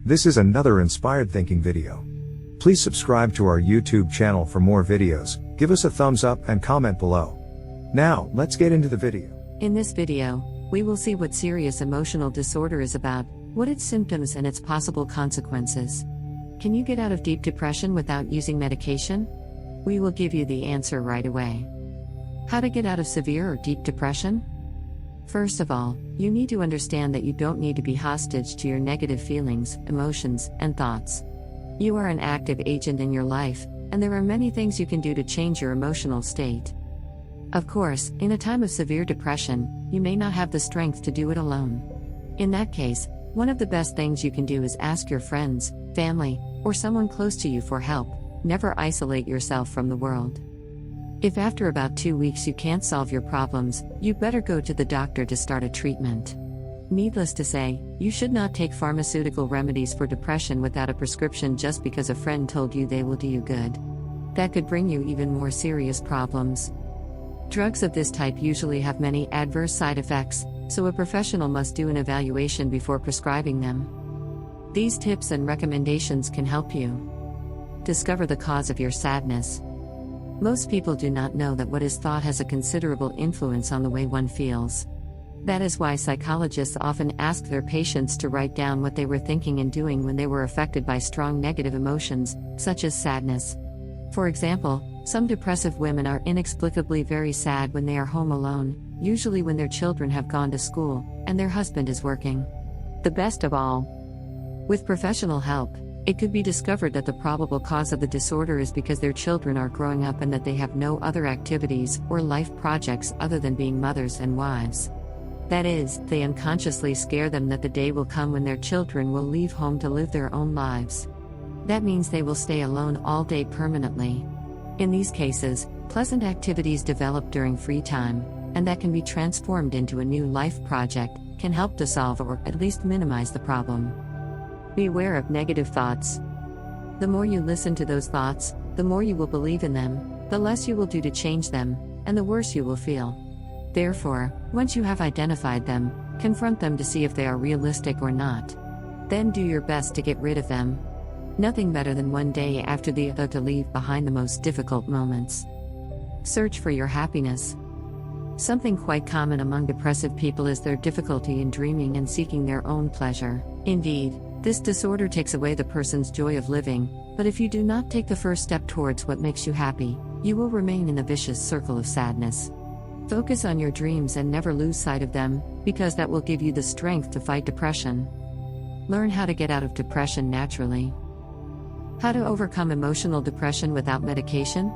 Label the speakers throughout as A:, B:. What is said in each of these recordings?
A: This is another Inspired Thinking video. Please subscribe to our YouTube channel for more videos, give us a thumbs up and comment below. Now, let's get into the video.
B: In this video, we will see what serious emotional disorder is about, what its symptoms and its possible consequences. Can you get out of deep depression without using medication? We will give you the answer right away. How to get out of severe or deep depression? First of all, you need to understand that you don't need to be hostage to your negative feelings, emotions, and thoughts. You are an active agent in your life, and there are many things you can do to change your emotional state. Of course, in a time of severe depression, you may not have the strength to do it alone. In that case, one of the best things you can do is ask your friends, family, or someone close to you for help. Never isolate yourself from the world. If after about 2 weeks you can't solve your problems, you better go to the doctor to start a treatment. Needless to say, you should not take pharmaceutical remedies for depression without a prescription just because a friend told you they will do you good. That could bring you even more serious problems. Drugs of this type usually have many adverse side effects, so a professional must do an evaluation before prescribing them. These tips and recommendations can help you. Discover the cause of your sadness. Most people do not know that what is thought has a considerable influence on the way one feels. That is why psychologists often ask their patients to write down what they were thinking and doing when they were affected by strong negative emotions, such as sadness. For example, some depressive women are inexplicably very sad when they are home alone, usually when their children have gone to school, and their husband is working. The best of all, with professional help, it could be discovered that the probable cause of the disorder is because their children are growing up and that they have no other activities or life projects other than being mothers and wives. That is, they unconsciously scare them that the day will come when their children will leave home to live their own lives. That means they will stay alone all day permanently. In these cases, pleasant activities develop during free time, and that can be transformed into a new life project, can help to solve or at least minimize the problem. Beware of negative thoughts. The more you listen to those thoughts, the more you will believe in them, the less you will do to change them, and the worse you will feel. Therefore, once you have identified them, confront them to see if they are realistic or not. Then do your best to get rid of them. Nothing better than one day after the other to leave behind the most difficult moments. Search for your happiness. Something quite common among depressive people is their difficulty in dreaming and seeking their own pleasure. Indeed, this disorder takes away the person's joy of living, but if you do not take the first step towards what makes you happy, you will remain in a vicious circle of sadness. Focus on your dreams and never lose sight of them, because that will give you the strength to fight depression. Learn how to get out of depression naturally. How to overcome emotional depression without medication?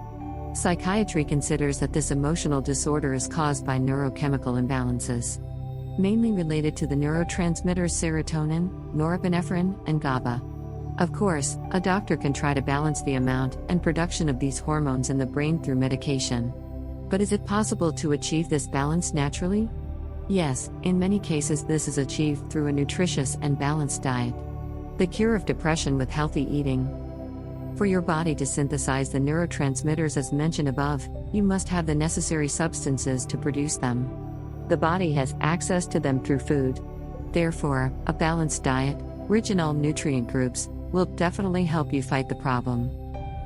B: Psychiatry considers that this emotional disorder is caused by neurochemical imbalances, mainly related to the neurotransmitters serotonin, norepinephrine, and GABA. Of course, a doctor can try to balance the amount and production of these hormones in the brain through medication. But is it possible to achieve this balance naturally? Yes, in many cases this is achieved through a nutritious and balanced diet. The cure of depression with healthy eating. For your body to synthesize the neurotransmitters as mentioned above, you must have the necessary substances to produce them. The body has access to them through food. Therefore, a balanced diet, rich in all nutrient groups, will definitely help you fight the problem.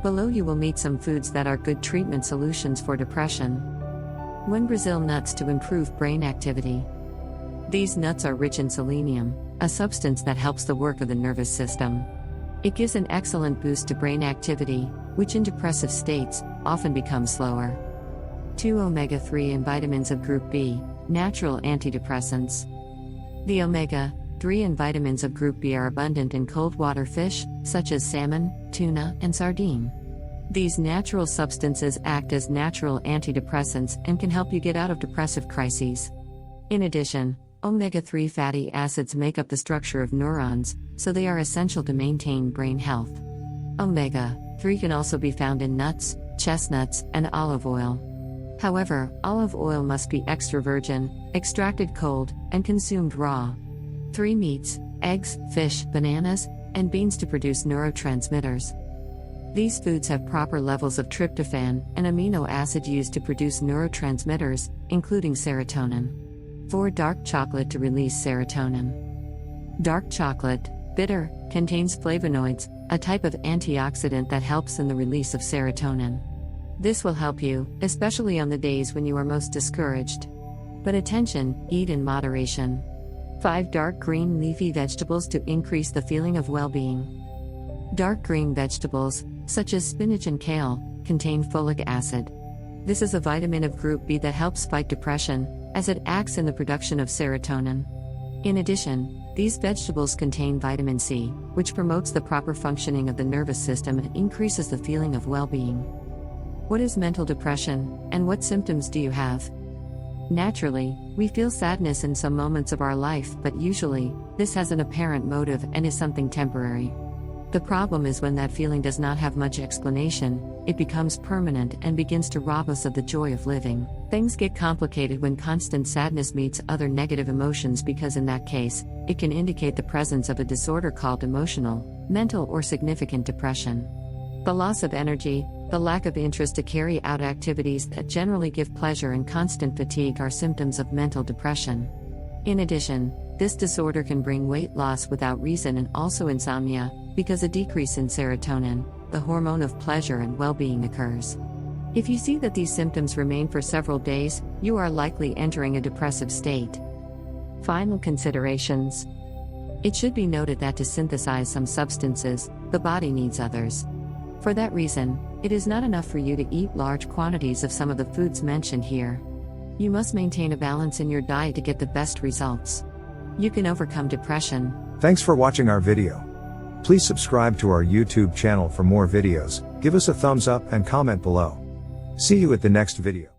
B: Below you will meet some foods that are good treatment solutions for depression. 1. Brazil nuts to improve brain activity. These nuts are rich in selenium, a substance that helps the work of the nervous system. It gives an excellent boost to brain activity, which in depressive states often becomes slower. 2. Omega-3 and vitamins of Group B, natural antidepressants. The omega-3 and vitamins of Group B are abundant in cold water fish, such as salmon, tuna, and sardine. These natural substances act as natural antidepressants and can help you get out of depressive crises. In addition, omega-3 fatty acids make up the structure of neurons, so they are essential to maintain brain health. Omega-3 can also be found in nuts, chestnuts, and olive oil. However, olive oil must be extra virgin, extracted cold, and consumed raw. 3. Meats, eggs, fish, bananas, and beans to produce neurotransmitters. These foods have proper levels of tryptophan, an amino acid used to produce neurotransmitters, including serotonin. 4. Dark chocolate to release serotonin. Dark chocolate, Bitter contains flavonoids, a type of antioxidant that helps in the release of serotonin. This will help you, especially on the days when you are most discouraged. But attention, eat in moderation. 5 dark green leafy vegetables to increase the feeling of well-being. Dark green vegetables, such as spinach and kale, contain folic acid. This is a vitamin of group B that helps fight depression, as it acts in the production of serotonin. In addition, these vegetables contain vitamin C, which promotes the proper functioning of the nervous system and increases the feeling of well-being. What is mental depression, and what symptoms do you have? Naturally, we feel sadness in some moments of our life, but usually, this has an apparent motive and is something temporary. The problem is when that feeling does not have much explanation, it becomes permanent and begins to rob us of the joy of living. Things get complicated when constant sadness meets other negative emotions because in that case, it can indicate the presence of a disorder called emotional, mental, or significant depression. The loss of energy, the lack of interest to carry out activities that generally give pleasure, and constant fatigue are symptoms of mental depression. In addition, this disorder can bring weight loss without reason and also insomnia, because a decrease in serotonin, the hormone of pleasure and well-being, occurs. If you see that these symptoms remain for several days, you are likely entering a depressive state. Final considerations. It should be noted that to synthesize some substances, the body needs others. For that reason, it is not enough for you to eat large quantities of some of the foods mentioned here. You must maintain a balance in your diet to get the best results. You can overcome depression.
A: Thanks for watching our video. Please subscribe to our YouTube channel for more videos, give us a thumbs up and comment below. See you at the next video.